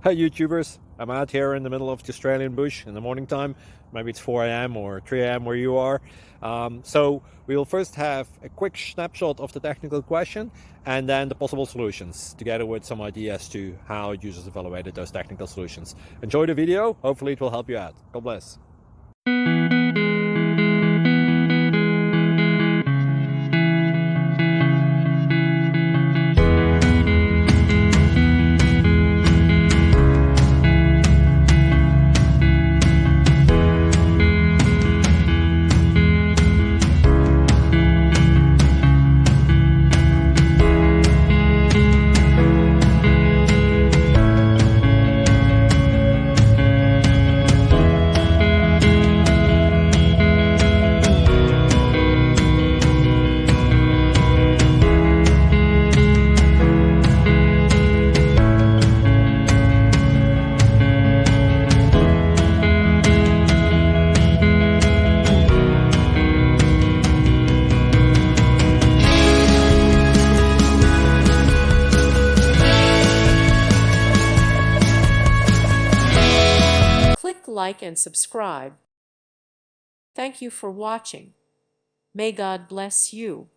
Hi YouTubers, I'm out here in the middle of the Australian bush in the morning time. Maybe it's 4 a.m. or 3 a.m. where you are. So we will first have a quick snapshot of the technical question and then the possible solutions, together with some ideas to how users evaluated those technical solutions. Enjoy the video, hopefully it will help you out. God bless. Click like and subscribe. Thank you for watching. May God bless you.